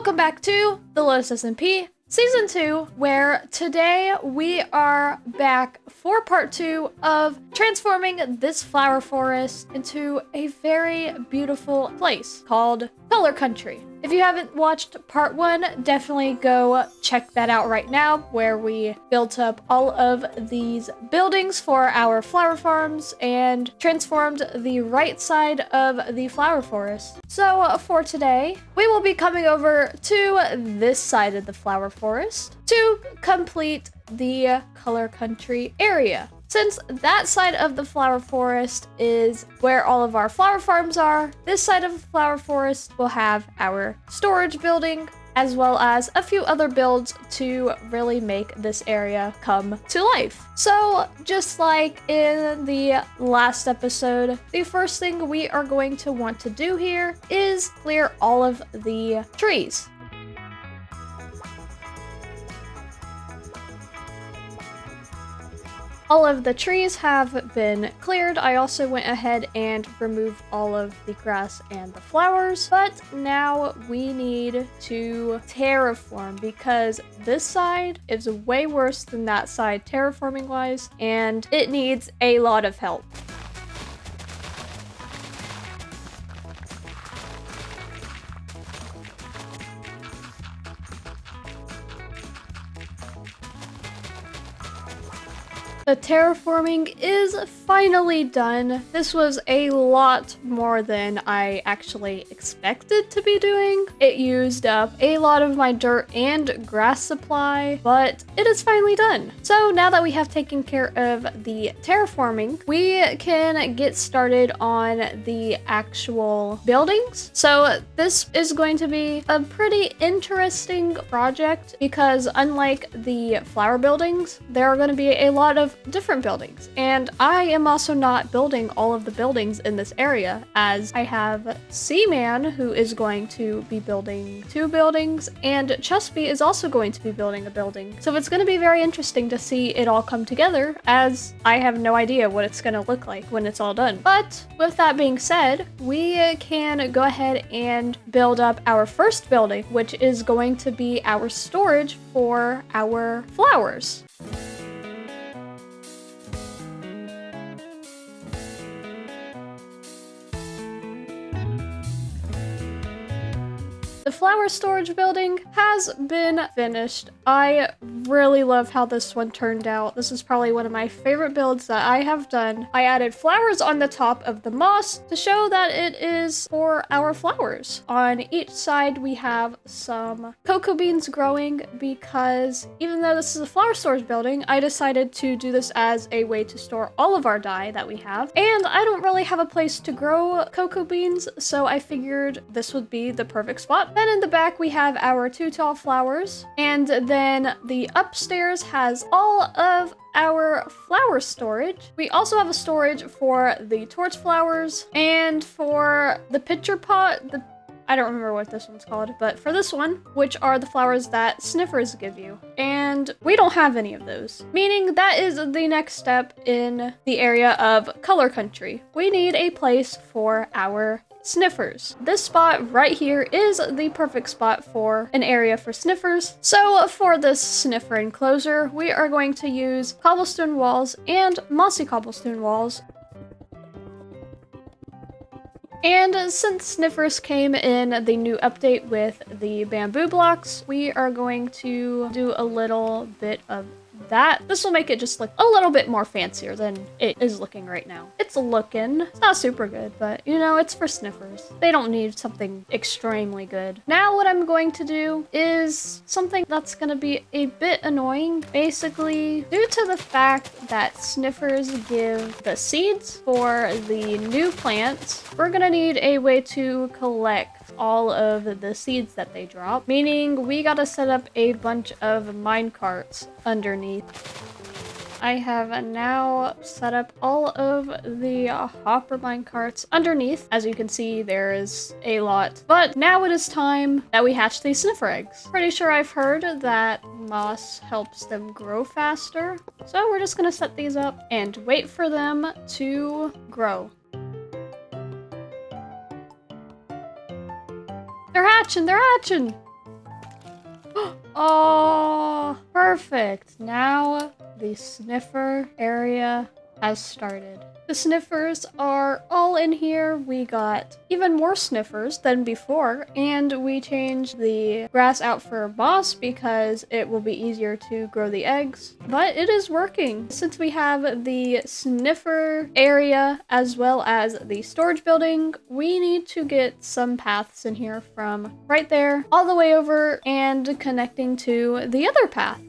Welcome back to the Lotus SMP Season 2, where today we are back for part 2 of transforming this flower forest into a very beautiful place called Color Country. If you haven't watched part 1, definitely go check that out right now, where we built up all of these buildings for our flower farms and transformed the right side of the flower forest. So for today, we will be coming over to this side of the flower forest to complete the Color Country area. Since that side of the flower forest is where all of our flower farms are, this side of the flower forest will have our storage building, as well as a few other builds to really make this area come to life. So just like in the last episode, the first thing we are going to want to do here is clear all of the trees. All of the trees have been cleared. I also went ahead and removed all of the grass and the flowers, but now we need to terraform because this side is way worse than that side terraforming wise, and it needs a lot of help. The terraforming is finally done. This was a lot more than I actually expected to be doing. It used up a lot of my dirt and grass supply, but it is finally done. So now that we have taken care of the terraforming, we can get started on the actual buildings. So this is going to be a pretty interesting project because unlike the flower buildings, there are going to be a lot of different buildings, and I am also not building all of the buildings in this area, as I have Seaman, who is going to be building 2 buildings, and Chusby is also going to be building a building. So it's going to be very interesting to see it all come together, as I have no idea what it's going to look like when it's all done. But with that being said, we can go ahead and build up our first building, which is going to be our storage for our flowers. The flower storage building has been finished. I really love how this one turned out. This is probably one of my favorite builds that I have done. I added flowers on the top of the moss to show that it is for our flowers. On each side, we have some cocoa beans growing because even though this is a flower storage building, I decided to do this as a way to store all of our dye that we have. And I don't really have a place to grow cocoa beans, so I figured this would be the perfect spot. Then in the back, we have our 2 tall flowers, and then the upstairs has all of our flower storage. We also have a storage for the torch flowers and for the pitcher pot. I don't remember what this one's called, but for this one, which are the flowers that sniffers give you. And we don't have any of those, meaning that is the next step in the area of Color Country. We need a place for our sniffers. This spot right here is the perfect spot for an area for sniffers. So for this sniffer enclosure, we are going to use cobblestone walls and mossy cobblestone walls. And since sniffers came in the new update with the bamboo blocks, we are going to do a little bit of that. This will make it just look a little bit more fancier than it is looking right now. It's not super good, but you know, it's for sniffers. They don't need something extremely good. Now what I'm going to do is something that's going to be a bit annoying. Basically, due to the fact that sniffers give the seeds for the new plants, we're going to need a way to collect all of the seeds that they drop, meaning we gotta set up a bunch of mine carts underneath. I have now set up all of the hopper mine carts underneath. As you can see, there is a lot. But now it is time that we hatch these sniffer eggs. Pretty sure I've heard that moss helps them grow faster. So we're just gonna set these up and wait for them to grow. They're hatching! They're hatching! Oh, perfect. Now the sniffer area has started. The sniffers are all in here. We got even more sniffers than before, and we changed the grass out for moss because it will be easier to grow the eggs. But it is working. Since we have the sniffer area as well as the storage building, we need to get some paths in here from right there all the way over and connecting to the other path.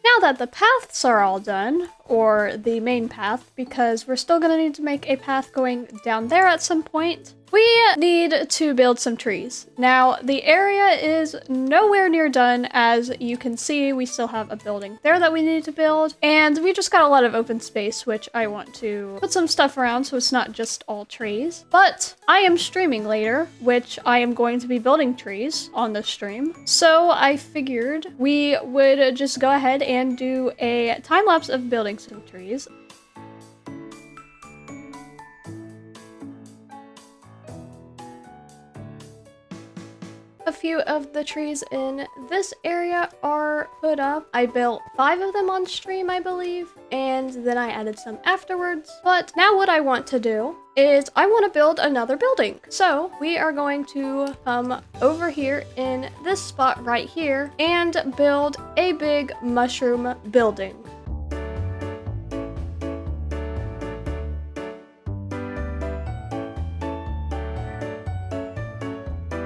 Now that the paths are all done, or the main path, because we're still gonna need to make a path going down there at some point, we need to build some trees. Now, the area is nowhere near done. As you can see, we still have a building there that we need to build, and we just got a lot of open space, which I want to put some stuff around so it's not just all trees. But I am streaming later, which I am going to be building trees on the stream. So I figured we would just go ahead and do a time lapse of building some trees. A few of the trees in this area are put up. I built 5 of them on stream, I believe, and then I added some afterwards. But now what I want to do is I want to build another building. So we are going to come over here in this spot right here and build a big mushroom building.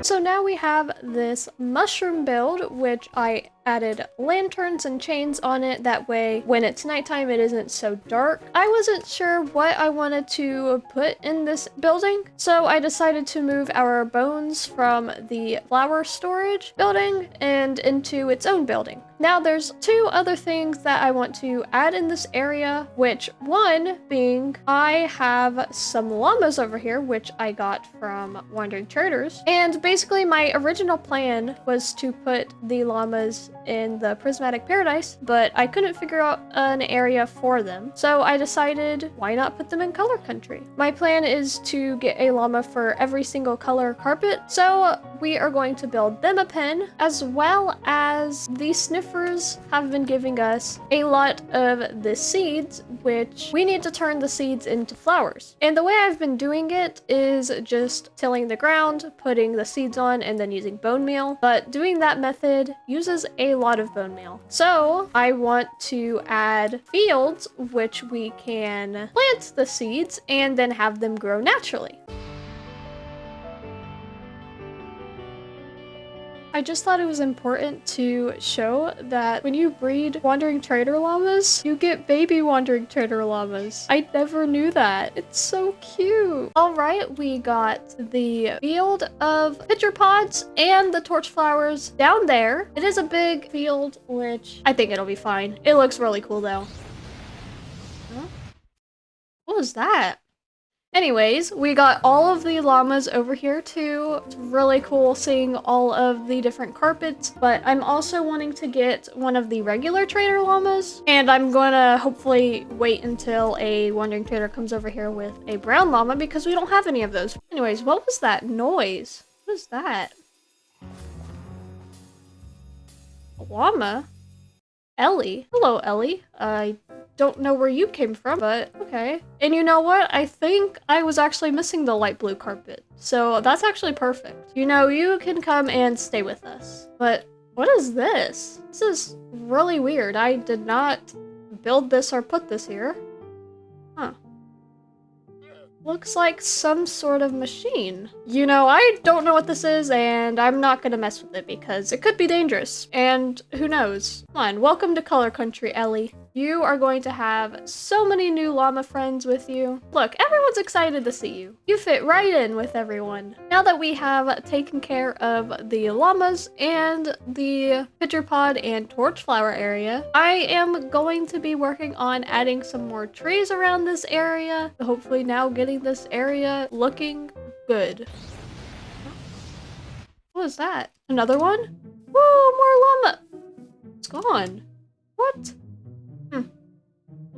So now we have this mushroom build, which I added lanterns and chains on it. That way, when it's nighttime, it isn't so dark. I wasn't sure what I wanted to put in this building, so I decided to move our bones from the flower storage building and into its own building. Now there's 2 other things that I want to add in this area, which one being I have some llamas over here, which I got from Wandering Traders. And basically my original plan was to put the llamas in the Prismatic Paradise, but I couldn't figure out an area for them. So I decided, why not put them in Color Country? My plan is to get a llama for every single color carpet. So we are going to build them a pen, as well as the sniffers have been giving us a lot of the seeds, which we need to turn the seeds into flowers. And the way I've been doing it is just tilling the ground, putting the seeds on, and then using bone meal. But doing that method uses a lot of bone meal. So I want to add fields, which we can plant the seeds and then have them grow naturally. I just thought it was important to show that when you breed Wandering Trader llamas, you get baby Wandering Trader llamas. I never knew that. It's so cute. All right, we got the field of pitcher pods and the torch flowers down there. It is a big field, which I think it'll be fine. It looks really cool though. Huh? What was that? Anyways, we got all of the llamas over here too. It's really cool seeing all of the different carpets, but I'm also wanting to get one of the regular trader llamas, and I'm gonna hopefully wait until a Wandering Trader comes over here with a brown llama because we don't have any of those. Anyways, what was that noise? What is that? A llama? Ellie? Hello, Ellie. I don't know where you came from, but okay. And you know what? I think I was actually missing the light blue carpet. So that's actually perfect. You know, you can come and stay with us. But what is this? This is really weird. I did not build this or put this here. Huh. Looks like some sort of machine. You know, I don't know what this is, and I'm not gonna mess with it because it could be dangerous. And who knows? Come on, welcome to Color Country, Ellie. You are going to have so many new llama friends with you. Look, everyone's excited to see you. You fit right in with everyone. Now that we have taken care of the llamas and the pitcher pod and torch flower area, I am going to be working on adding some more trees around this area. Hopefully now getting this area looking good. What was that? Another one? Whoa, more llama! It's gone. What?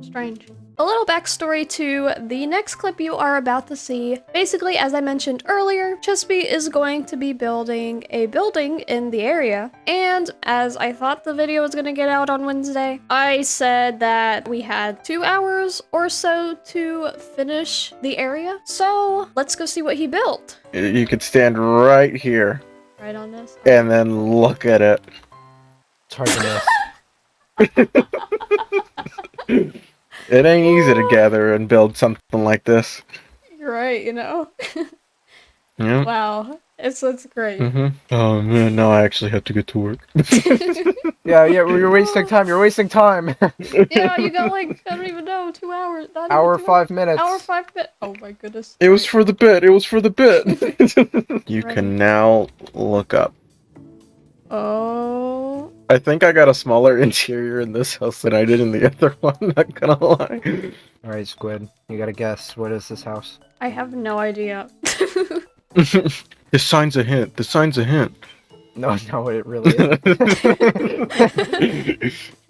Strange. A little backstory to the next clip you are about to see. Basically, as I mentioned earlier, Chispy is going to be building a building in the area. And as I thought the video was gonna get out on Wednesday, I said that we had 2 hours or so to finish the area. So let's go see what he built. You could stand right here Right on this. and then look at it. It's hard to miss. It ain't easy to gather and build something like this. You're right, you know? Yeah. Wow. It's great. Oh man, now I actually have to get to work. Yeah, you're wasting time. You're wasting time. Yeah, you got like, I don't even know, 2 hours. Not even Hour 2 5 minutes. Hour 5 minutes. Oh my goodness. It was for the bit. It was for the bit. You Right. can now look up. Oh. I think I got a smaller interior in this house than I did in the other one, not gonna lie. Alright, Squid. You gotta guess. What is this house? I have no idea. This sign's a hint. The sign's a hint. No, no, it really is.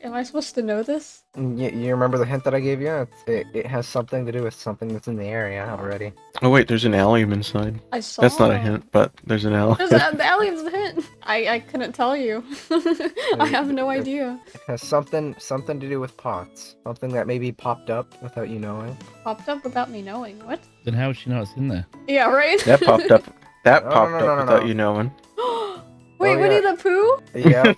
Am I supposed to know this? You remember the hint that I gave you? It has something to do with something that's in the area already. Oh wait, there's an allium inside. I saw. That's not a hint, but there's an allium. The alien's a hint. I couldn't tell you. I have no idea. It has something to do with pots. Something that maybe popped up without you knowing. Popped up without me knowing. What? Then how would she know it's in there? Yeah, right? That popped up. That No, popped no, up no, no, without no. you knowing. Wait, Oh, Winnie yeah. the Pooh? Yeah.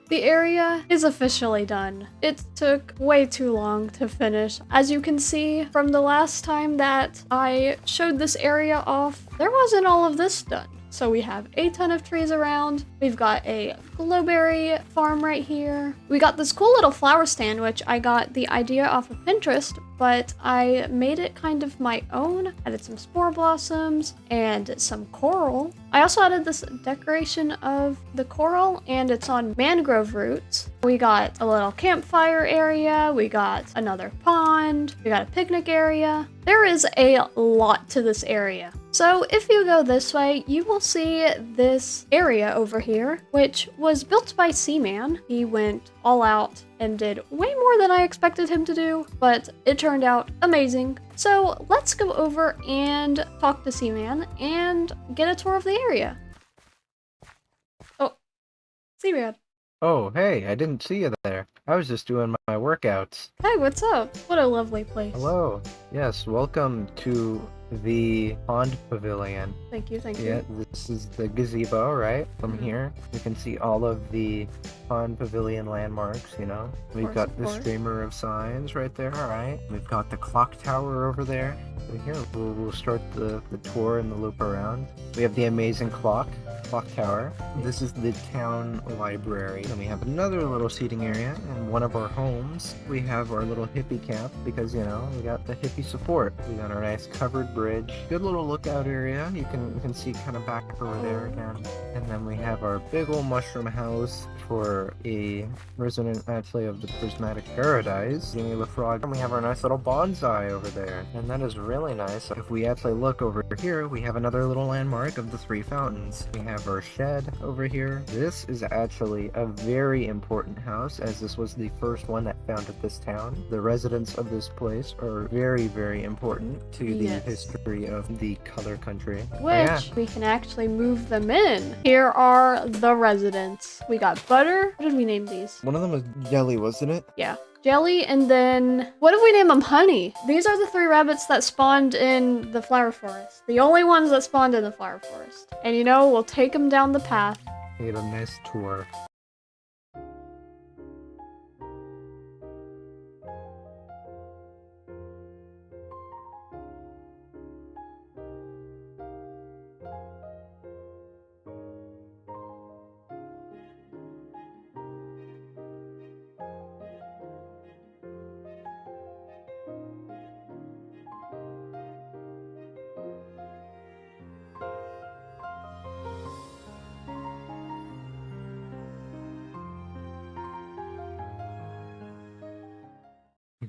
The area is officially done. It took way too long to finish. As you can see from the last time that I showed this area off, there wasn't all of this done. So we have a ton of trees around. We've got a blueberry farm right here. We got this cool little flower stand, which I got the idea off of Pinterest, but I made it kind of my own. Added some spore blossoms and some coral. I also added this decoration of the coral, and it's on mangrove roots. We got a little campfire area. We got another pond. We got a picnic area. There is a lot to this area. So if you go this way, you will see this area over here, which was built by Seaman. He went all out and did way more than I expected him to do, but it turned out amazing. So let's go over and talk to Seaman and get a tour of the area. Oh, Seaman. Oh, hey, I didn't see you there. I was just doing my workouts. Hey, what's up? What a lovely place. Hello. Yes, welcome to the pond pavilion. Thank you, thank Yeah, you. this is the gazebo, right? From here, you can see all of the pond pavilion landmarks, you know? We've course, got of the course. streamer of signs right there, right? We've got the clock tower over there. And here, we'll start the tour and the loop around. We have the amazing clock tower. This is the town library. And we have another little seating area. And one of our homes, we have our little hippie camp because, you know, we got the hippie support. We got our nice covered bridge. Good little lookout area. You can see kind of back over there again. And then we have our big old mushroom house for a resident actually of the Prismatic Paradise, Jimmy the Frog. And we have our nice little bonsai over there. And that is really nice. If we actually look over here, we have another little landmark of the 3 fountains. We have our shed over here. This is actually a very important house, as this was the first one that founded this town. The residents of this place are very, very important to the Yes. history of the color country. But Which yeah, we can actually move them in. Here are the residents. We got Butter. What did we name these? one of them was Jelly, wasn't it? Yeah. Jelly, and then what did we name them? Honey. These are the 3 rabbits that spawned in the flower forest. The only ones that spawned in the flower forest. And you know, we'll take them down the path. We get a nice tour.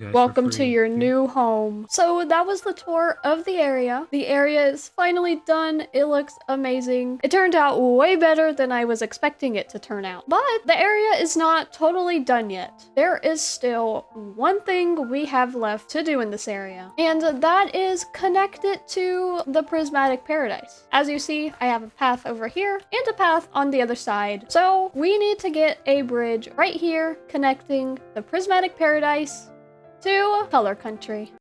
guys for Welcome to free. your new home. So that was the tour of the area. The area is finally done. It looks amazing. It turned out way better than I was expecting it to turn out. But the area is not totally done yet. There is still one thing we have left to do in this area, and that is connect it to the prismatic paradise. As you see, I have a path over here and a path on the other side. So we need to get a bridge right here connecting the prismatic paradise to Color Country.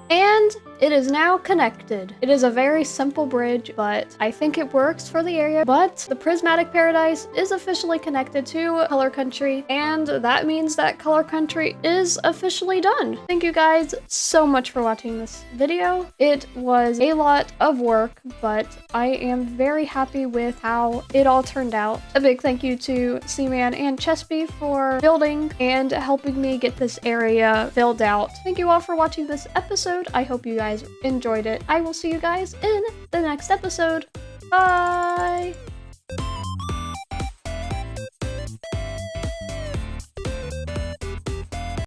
And it is now connected. It is a very simple bridge, but I think it works for the area. But the Prismatic Paradise is officially connected to Color Country, and that means that Color Country is officially done. Thank you guys so much for watching this video. It was a lot of work, but I am very happy with how it all turned out. A big thank you to Seaman and Chespy for building and helping me get this area filled out. Thank you all for watching this episode. I hope you guys enjoyed it. I will see you guys in the next episode. Bye!